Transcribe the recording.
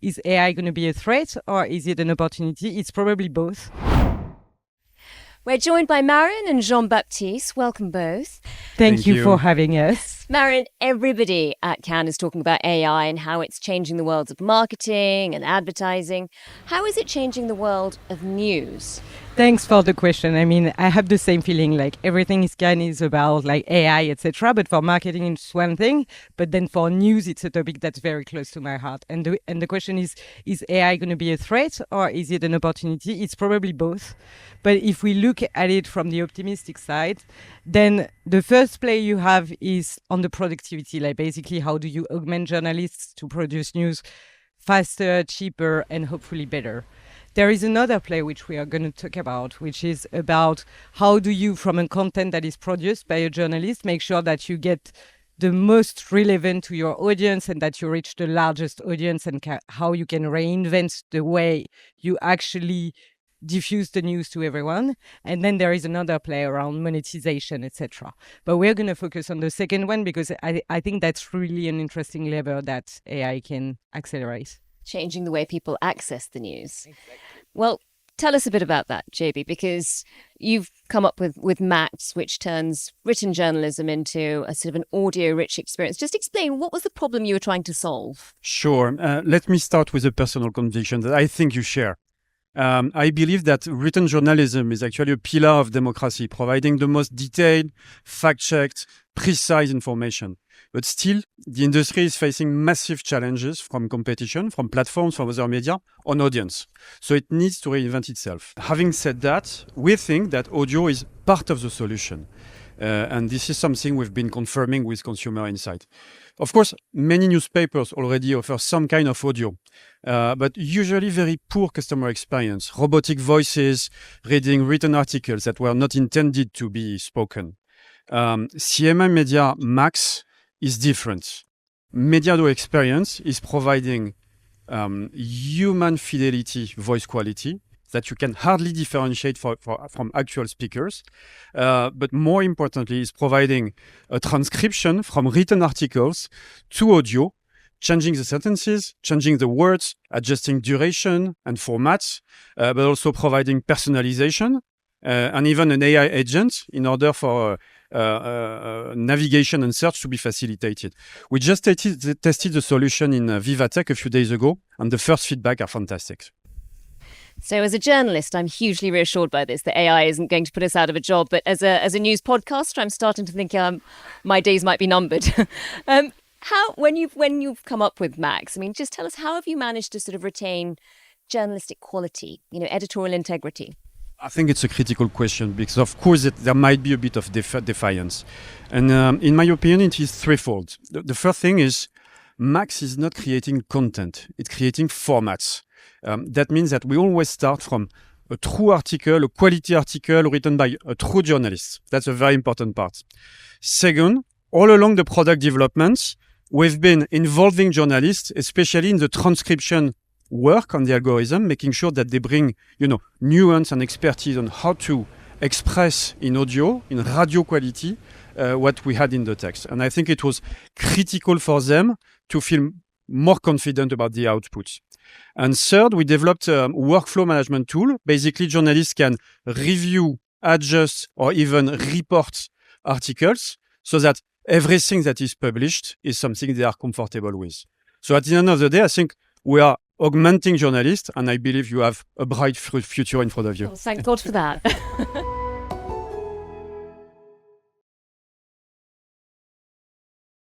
is AI going to be a threat or is it an opportunity? It's probably both. We're joined by Marion and Jean-Baptiste. Welcome both. Thank you for having us. Marion, everybody at Cannes is talking about AI and how it's changing the world of marketing and advertising. How is it changing the world of news? Thanks for the question. I mean, I have the same feeling, like everything is about like AI, etc. But for marketing, it's one thing. But then for news, it's a topic that's very close to my heart. And the question is AI going to be a threat or is it an opportunity? It's probably both. But if we look at it from the optimistic side, then the first play you have is on the productivity, like basically how do you augment journalists to produce news faster, cheaper, and hopefully better. There is another play which we are going to talk about, which is about how do you, from a content that is produced by a journalist, make sure that you get the most relevant to your audience and that you reach the largest audience, and how you can reinvent the way you actually diffuse the news to everyone. And then there is another play around monetization, etc. But we're going to focus on the second one because I think that's really an interesting lever that AI can accelerate. Changing the way people access the news. Exactly. Well, tell us a bit about that, JB, because you've come up with Max, which turns written journalism into a sort of an audio-rich experience. Just explain, what was the problem you were trying to solve? Sure. Let me start with a personal conviction that I think you share. I believe that written journalism is actually a pillar of democracy, providing the most detailed, fact-checked, precise information. But still, the industry is facing massive challenges from competition, from platforms, from other media, on audience. So it needs to reinvent itself. Having said that, we think that audio is part of the solution. And this is something we've been confirming with consumer insight. Of course, many newspapers already offer some kind of audio, but usually very poor customer experience, robotic voices, reading written articles that were not intended to be spoken. CMI Media Max is different. Mediado Experience is providing human fidelity voice quality that you can hardly differentiate from actual speakers. But more importantly, is providing a transcription from written articles to audio, changing the sentences, changing the words, adjusting duration and formats, but also providing personalization and even an AI agent in order for navigation and search to be facilitated. We just tested the solution in Vivatech a few days ago, and the first feedback are fantastic. So as a journalist, I'm hugely reassured by this, that AI isn't going to put us out of a job. But as a news podcaster, I'm starting to think my days might be numbered. When you've come up with Max, I mean, just tell us, how have you managed to sort of retain journalistic quality, editorial integrity? I think it's a critical question because, of course, there might be a bit of defiance. And in my opinion, it is threefold. The first thing is Max is not creating content. It's creating formats. That means that we always start from a true article, a quality article written by a true journalist. That's a very important part. Second, all along the product development, we've been involving journalists, especially in the transcription work on the algorithm, making sure that they bring, nuance and expertise on how to express in audio, in radio quality, what we had in the text. And I think it was critical for them to feel more confident about the output. And third, we developed a workflow management tool. Basically, journalists can review, adjust, or even report articles so that everything that is published is something they are comfortable with. So at the end of the day, I think we are augmenting journalists, and I believe you have a bright future in front of you. Well, thank God for that.